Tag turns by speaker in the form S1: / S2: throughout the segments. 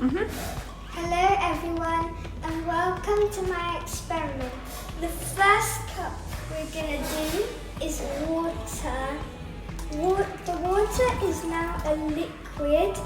S1: Hello everyone and welcome to my experiment. The first cup we're going to do is water. The water is now a liquid,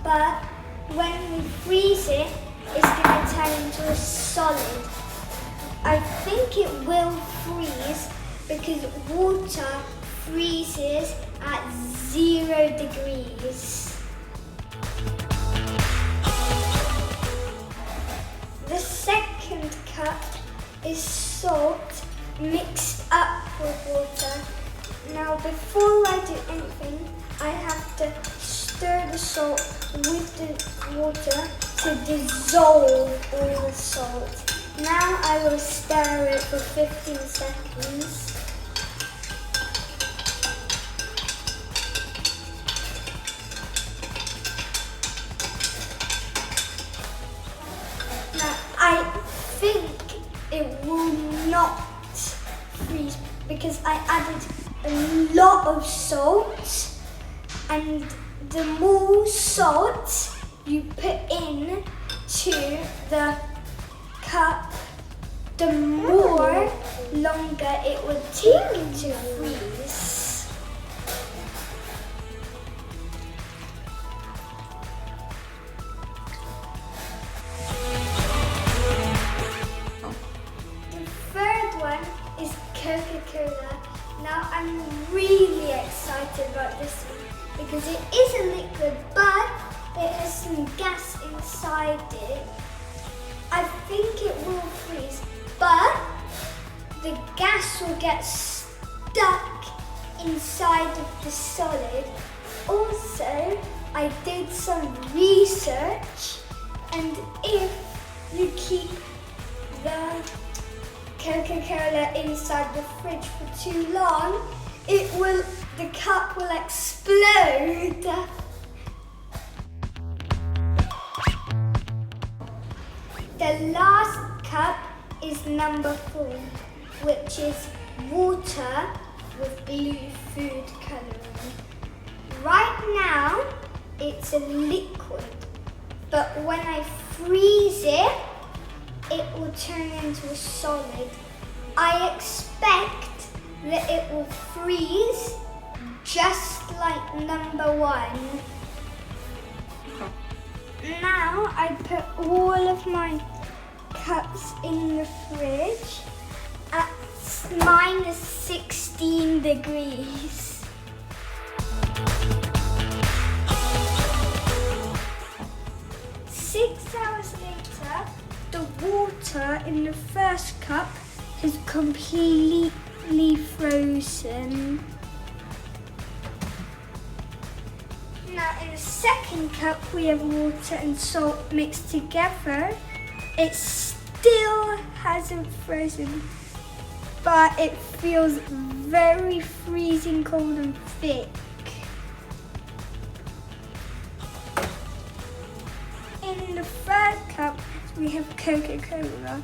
S1: but when we freeze it, it's going to turn into a solid. I think it will freeze because water freezes at 0 degrees. The second cup is salt mixed up with water. Now before I do anything, I have to stir the salt with the water to dissolve all the salt. Now I will stir it for 15 seconds. Now I think it will not freeze because I added a lot of salt, and the more salt you put in to the cup, the more longer it would take to freeze. The third one is Coca-Cola. Now I'm really excited about this one because it is a liquid, but it has some gas inside it. I think it will freeze, but the gas will get stuck inside of the solid. Also, I did some research, and if you keep the Coca-Cola inside the fridge for too long, the cup will explode. The last cup is number 4, which is water with blue food colouring. Right now, it's a liquid, but when I freeze it, it will turn into a solid. I expect that it will freeze just like number 1. Now I put all of my cups in the fridge at -16 degrees. Six hours later, the water in the first cup is completely frozen. Now in the second cup we have water and salt mixed together. It still hasn't frozen, but it feels very freezing cold and thick. In the third cup we have Coca-Cola.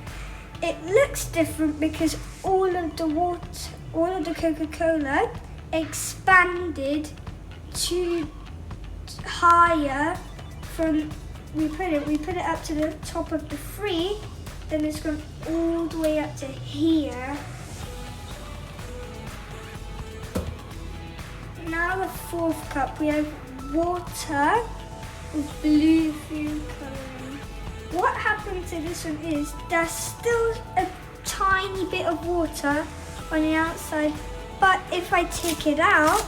S1: It looks different because all of the Coca-Cola expanded to higher from we put it up to the top of the 3, then it's gone all the way up to here. Now the fourth cup we have water with blue food colouring. What happened to this one is there's still a tiny bit of water on the outside, but if I take it out,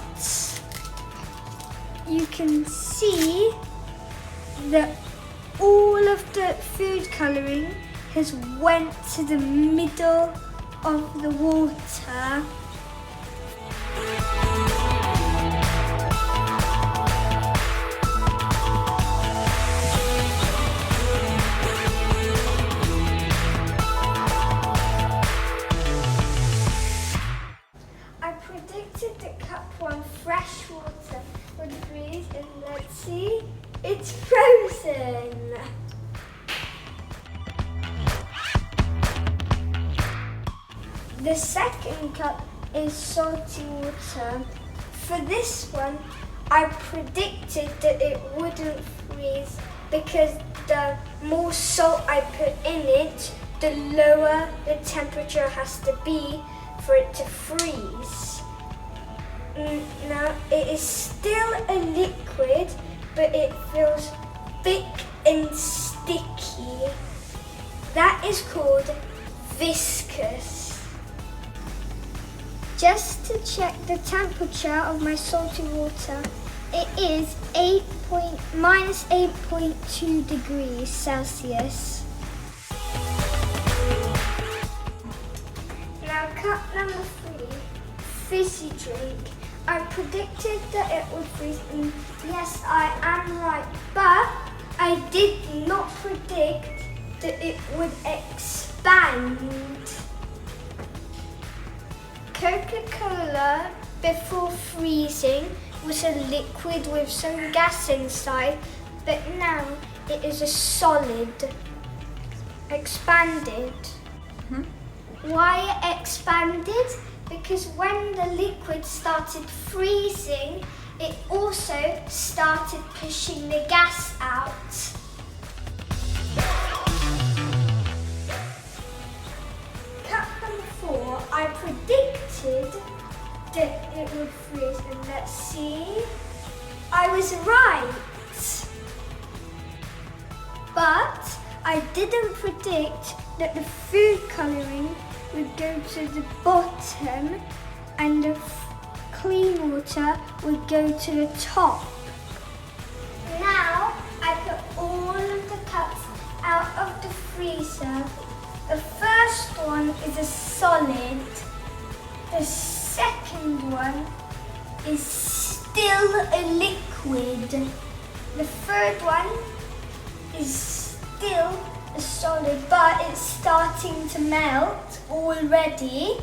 S1: you can see that all of the food colouring has went to the middle of the water. I predicted the cup 1 fresh water would freeze, and let's see, it's frozen. The second cup is salty water. For this one, I predicted that it wouldn't freeze freeze because the more salt I put in it, the lower the temperature has to be for it to freeze. Now it is still a liquid, but it feels thick and sticky. That is called viscous. Just to check the temperature of my salty water, it is minus 8.2 degrees Celsius. Now cup number 3, fizzy drink. I predicted that it would freeze, and yes, I am right, but I did not predict that it would expand. Coca-Cola, before freezing, was a liquid with some gas inside, but now it is a solid, expanded. Why it expanded? Because when the liquid started freezing, it also started pushing the gas out. Cup number 4, I predicted that it would freeze, and let's see, I was right. But I didn't predict that the food colouring would go to the bottom and the clean water would go to the top. Now I put all of the cups out of the freezer. The first one is a solid. The second one is still a liquid. The third one is still a solid, but it's starting to melt already.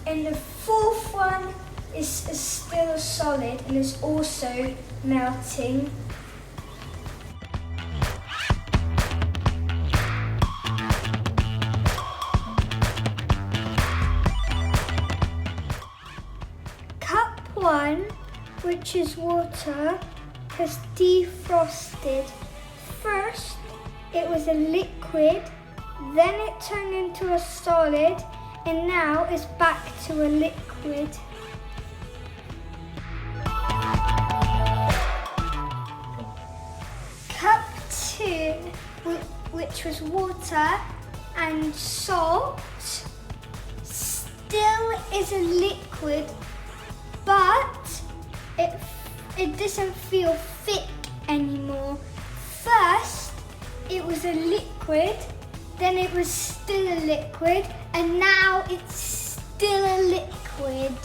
S1: And the fourth one is still a solid and is also melting. Cup 1, which is water, has defrosted. First, it was a liquid, then it turned into a solid, and now it's back to a liquid. Cup 2, which was water and salt, still is a liquid, but it doesn't feel thick anymore. First, it was a liquid, then it was still a liquid, and now it's still a liquid.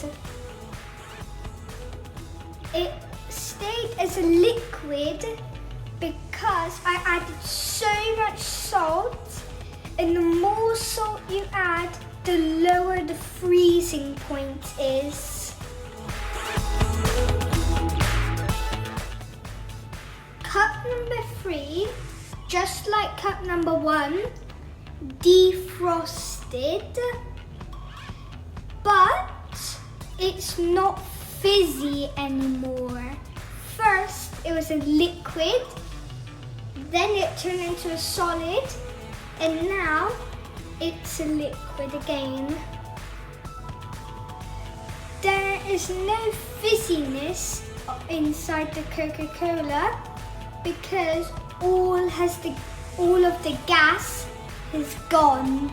S1: It stayed as a liquid because I added so much salt, and the more salt you add, the lower the freezing point is. Cup number 3, just like cup number 1, defrosted, but it's not fizzy anymore. First, it was a liquid, then it turned into a solid, and now it's a liquid again. There is no fizziness inside the Coca-Cola because all of the gas is gone.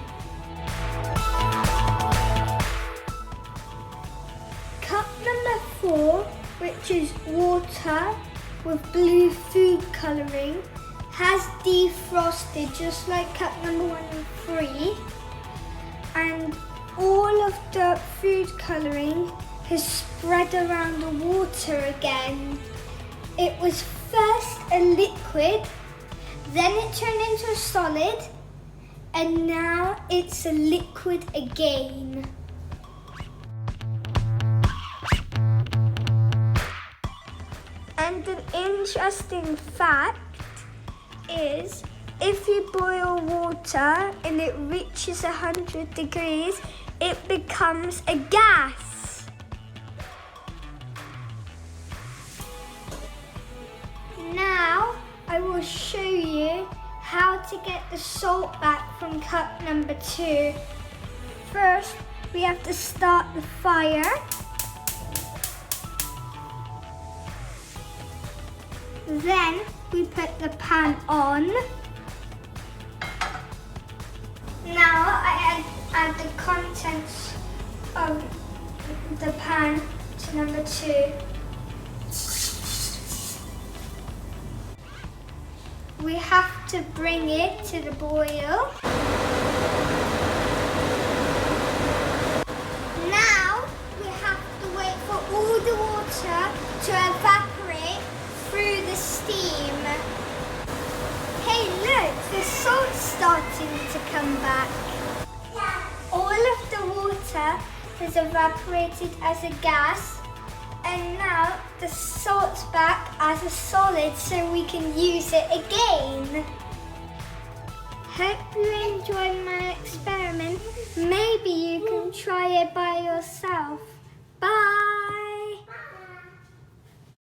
S1: Cup number 4, which is water with blue food colouring, has defrosted just like cup number 1 and 3, and all of the food colouring has spread around the water again. It was first a liquid, then it turned into a solid, and now it's a liquid again. And an interesting fact is, if you boil water and it reaches 100 degrees, it becomes a gas. Now show you how to get the salt back from cup number 2. First, we have to start the fire. Then we put the pan on. Now I add the contents of the pan to number 2. We have to bring it to the boil. Now we have to wait for all the water to evaporate through the steam. Hey look, the salt's starting to come back. All of the water has evaporated as a gas, and now the salt's back as a solid so we can use it again. Hope you enjoyed my experiment.